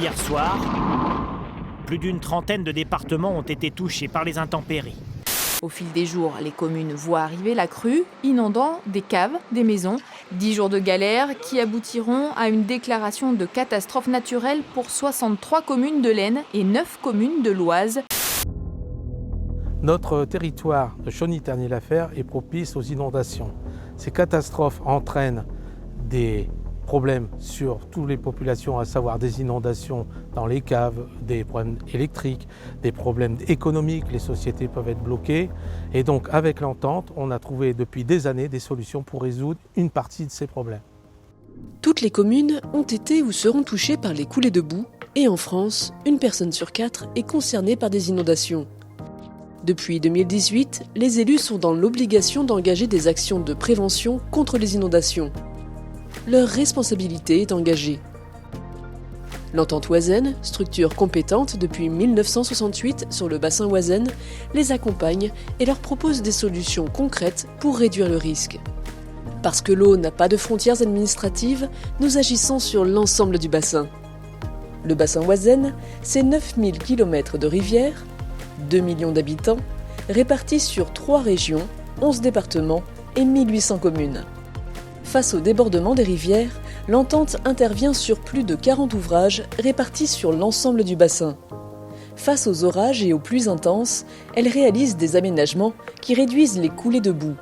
Hier soir, plus d'une trentaine de départements ont été touchés par les intempéries. Au fil des jours, les communes voient arriver la crue, inondant des caves, des maisons. 10 jours de galère qui aboutiront à une déclaration de catastrophe naturelle pour 63 communes de l'Aisne et 9 communes de l'Oise. Notre territoire de Chauny-Tergnier-la-Fer est propice aux inondations. Ces catastrophes entraînent des problèmes sur toutes les populations, à savoir des inondations dans les caves, des problèmes électriques, des problèmes économiques, les sociétés peuvent être bloquées. Et donc avec l'entente, on a trouvé depuis des années des solutions pour résoudre une partie de ces problèmes. Toutes les communes ont été ou seront touchées par les coulées de boue et en France, 1 personne sur 4 est concernée par des inondations. Depuis 2018, les élus sont dans l'obligation d'engager des actions de prévention contre les inondations. Leur responsabilité est engagée. L'Entente Oisenne, structure compétente depuis 1968 sur le bassin Oisenne, les accompagne et leur propose des solutions concrètes pour réduire le risque. Parce que l'eau n'a pas de frontières administratives, nous agissons sur l'ensemble du bassin. Le bassin Oisenne, c'est 9000 km de rivières, 2 millions d'habitants, répartis sur 3 régions, 11 départements et 1800 communes. Face au débordement des rivières, l'entente intervient sur plus de 40 ouvrages répartis sur l'ensemble du bassin. Face aux orages et aux pluies intenses, elle réalise des aménagements qui réduisent les coulées de boue.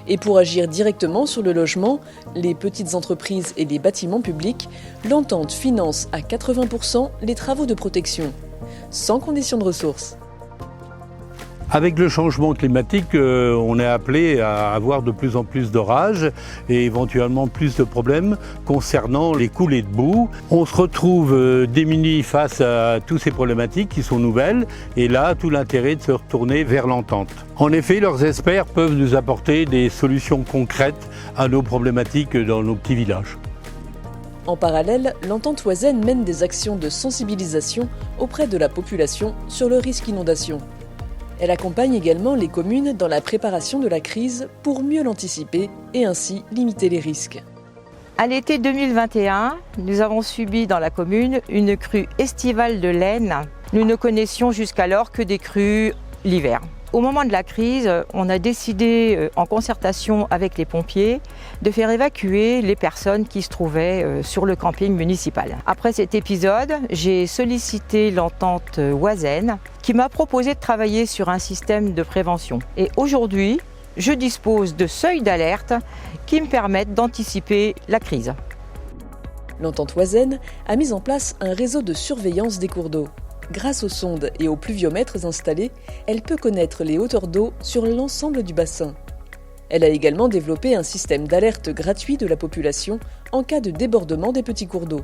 Et pour agir directement sur le logement, les petites entreprises et les bâtiments publics, l'entente finance à 80% les travaux de protection, sans condition de ressources. Avec le changement climatique, on est appelé à avoir de plus en plus d'orages et éventuellement plus de problèmes concernant les coulées de boue. On se retrouve démunis face à toutes ces problématiques qui sont nouvelles et là, tout l'intérêt de se retourner vers l'entente. En effet, leurs experts peuvent nous apporter des solutions concrètes à nos problématiques dans nos petits villages. En parallèle, l'Entente Oisenne mène des actions de sensibilisation auprès de la population sur le risque inondation. Elle accompagne également les communes dans la préparation de la crise pour mieux l'anticiper et ainsi limiter les risques. À l'été 2021, nous avons subi dans la commune une crue estivale de l'Aisne. Nous ne connaissions jusqu'alors que des crues l'hiver. Au moment de la crise, on a décidé, en concertation avec les pompiers, de faire évacuer les personnes qui se trouvaient sur le camping municipal. Après cet épisode, j'ai sollicité l'entente Oisenne qui m'a proposé de travailler sur un système de prévention. Et aujourd'hui, je dispose de seuils d'alerte qui me permettent d'anticiper la crise. L'entente Oisenne a mis en place un réseau de surveillance des cours d'eau. Grâce aux sondes et aux pluviomètres installés, elle peut connaître les hauteurs d'eau sur l'ensemble du bassin. Elle a également développé un système d'alerte gratuit de la population en cas de débordement des petits cours d'eau.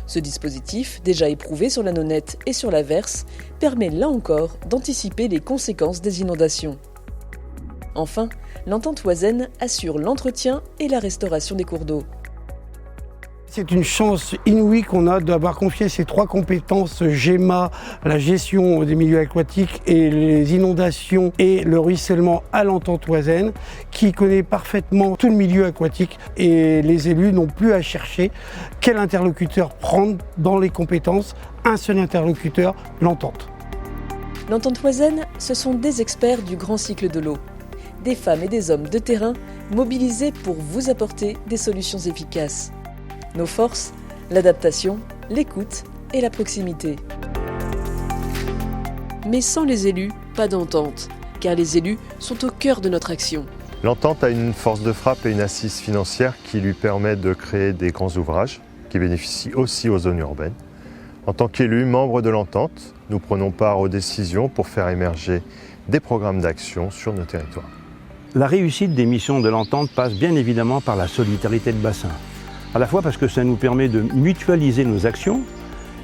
Ce dispositif, déjà éprouvé sur la Nonette et sur la Verse, permet là encore d'anticiper les conséquences des inondations. Enfin, l'entente Oisenne assure l'entretien et la restauration des cours d'eau. C'est une chance inouïe qu'on a d'avoir confié ces 3 compétences GEMA, la gestion des milieux aquatiques et les inondations et le ruissellement à l'entente Oisenne, qui connaît parfaitement tout le milieu aquatique et les élus n'ont plus à chercher quel interlocuteur prendre dans les compétences, un seul interlocuteur, l'entente. L'entente Oisenne, ce sont des experts du grand cycle de l'eau, des femmes et des hommes de terrain mobilisés pour vous apporter des solutions efficaces. Nos forces, l'adaptation, l'écoute et la proximité. Mais sans les élus, pas d'entente, car les élus sont au cœur de notre action. L'entente a une force de frappe et une assise financière qui lui permet de créer des grands ouvrages qui bénéficient aussi aux zones urbaines. En tant qu'élus, membres de l'entente, nous prenons part aux décisions pour faire émerger des programmes d'action sur nos territoires. La réussite des missions de l'entente passe bien évidemment par la solidarité de bassin. À la fois parce que ça nous permet de mutualiser nos actions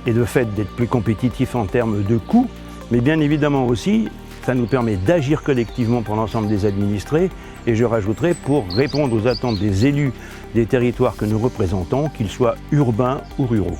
et de fait d'être plus compétitifs en termes de coûts, mais bien évidemment aussi, ça nous permet d'agir collectivement pour l'ensemble des administrés et je rajouterai pour répondre aux attentes des élus des territoires que nous représentons, qu'ils soient urbains ou ruraux.